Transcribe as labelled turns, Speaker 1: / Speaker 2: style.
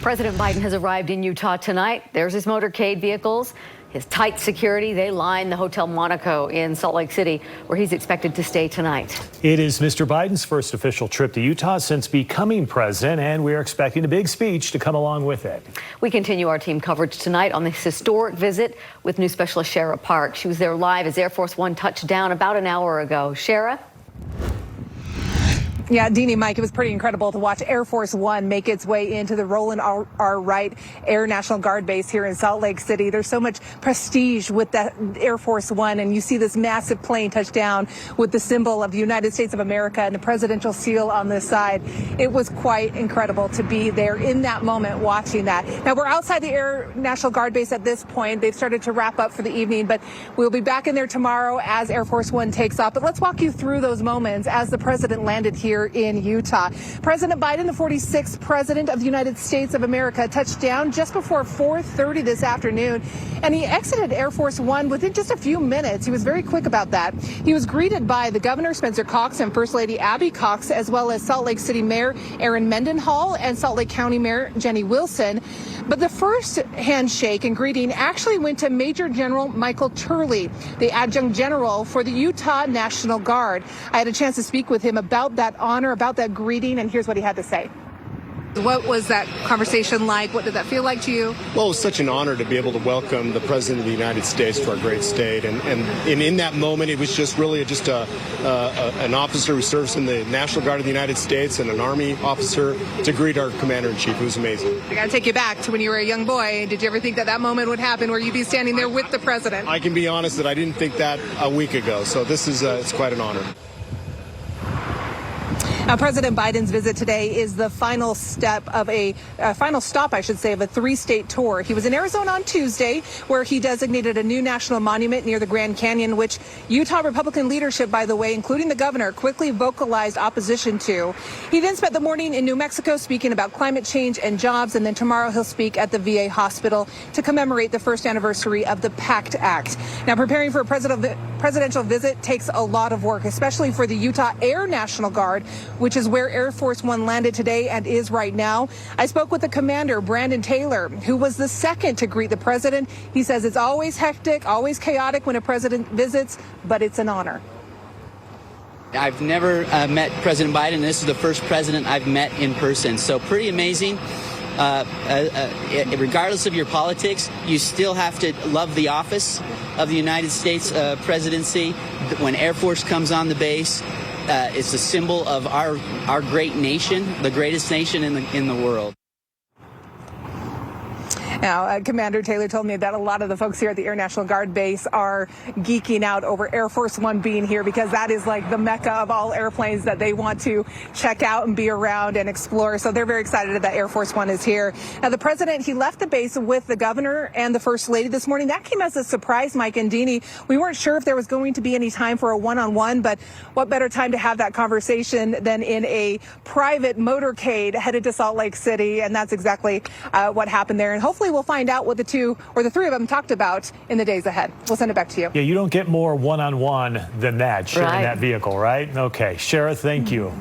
Speaker 1: President Biden has arrived in Utah tonight. There's his motorcade vehicles, his tight security. They line the Hotel Monaco in Salt Lake City, where he's expected to stay tonight.
Speaker 2: It is Mr. Biden's first official trip to Utah since becoming president, and we are expecting a big speech to come along with it.
Speaker 1: We continue our team coverage tonight on this historic visit with news specialist Shara Park. She was there live as Air Force One touched down about an hour ago. Shara?
Speaker 3: Yeah, Deanie, Mike, it was pretty incredible to watch Air Force One make its way into the Roland R. Wright Air National Guard base here in Salt Lake City. There's so much prestige with that Air Force One, and you see this massive plane touch down with the symbol of the United States of America and the presidential seal on this side. It was quite incredible to be there in that moment watching that. Now, we're outside the Air National Guard base at this point. They've started to wrap up for the evening, but we'll be back in there tomorrow as Air Force One takes off. But let's walk you through those moments as the president landed here in Utah. President Biden, the 46th president of the United States of America, touched down just before 4:30 this afternoon, and he exited Air Force One within just a few minutes. He was very quick about that. He was greeted by the Governor, Spencer Cox, and First Lady Abby Cox, as well as Salt Lake City Mayor Aaron Mendenhall and Salt Lake County Mayor Jenny Wilson. But the first handshake and greeting actually went to Major General Michael Turley, the adjunct general for the Utah National Guard. I had a chance to speak with him about that honor, about that greeting, and here's what he had to say. What was that conversation like? What did that feel like to you?
Speaker 4: Well, it was such an honor to be able to welcome the President of the United States to our great state. And in that moment, it was just really an officer who serves in the National Guard of the United States and an Army officer to greet our Commander-in-Chief. It was amazing.
Speaker 3: I got to take you back to when you were a young boy. Did you ever think that that moment would happen where you'd be standing there with the President?
Speaker 4: I can be honest that I didn't think that a week ago. So this is it's quite an honor.
Speaker 3: Now, President Biden's visit today is the final step of final stop, I should say, of a three-state tour. He was in Arizona on Tuesday, where he designated a new national monument near the Grand Canyon, which Utah Republican leadership, by the way, including the governor, quickly vocalized opposition to. He then spent the morning in New Mexico speaking about climate change and jobs, and then tomorrow he'll speak at the VA hospital to commemorate the first anniversary of the PACT Act. Now, preparing for a presidential visit takes a lot of work, especially for the Utah Air National Guard, which is where Air Force One landed today and is right now. I spoke with the commander, Brandon Taylor, who was the second to greet the president. He says it's always hectic, always chaotic when a president visits, but it's an honor.
Speaker 5: I've never met President Biden. This is the first president I've met in person, so pretty amazing. Regardless of your politics, you still have to love the office of the United States presidency. When Air Force comes on the base, it's a symbol of our great nation, the greatest nation in the world.
Speaker 3: Now, Commander Taylor told me that a lot of the folks here at the Air National Guard base are geeking out over Air Force One being here, because that is like the mecca of all airplanes that they want to check out and be around and explore. So they're very excited that Air Force One is here. Now, the president, he left the base with the governor and the first lady this morning. That came as a surprise, Mike and Deanie. We weren't sure if there was going to be any time for a one-on-one, but what better time to have that conversation than in a private motorcade headed to Salt Lake City? And that's exactly what happened there. And hopefully we'll find out what the two or the three of them talked about in the days ahead. We'll send it back to you.
Speaker 2: Yeah, you don't get more one-on-one than that, sharing that vehicle, right? Okay, Shara, thank you.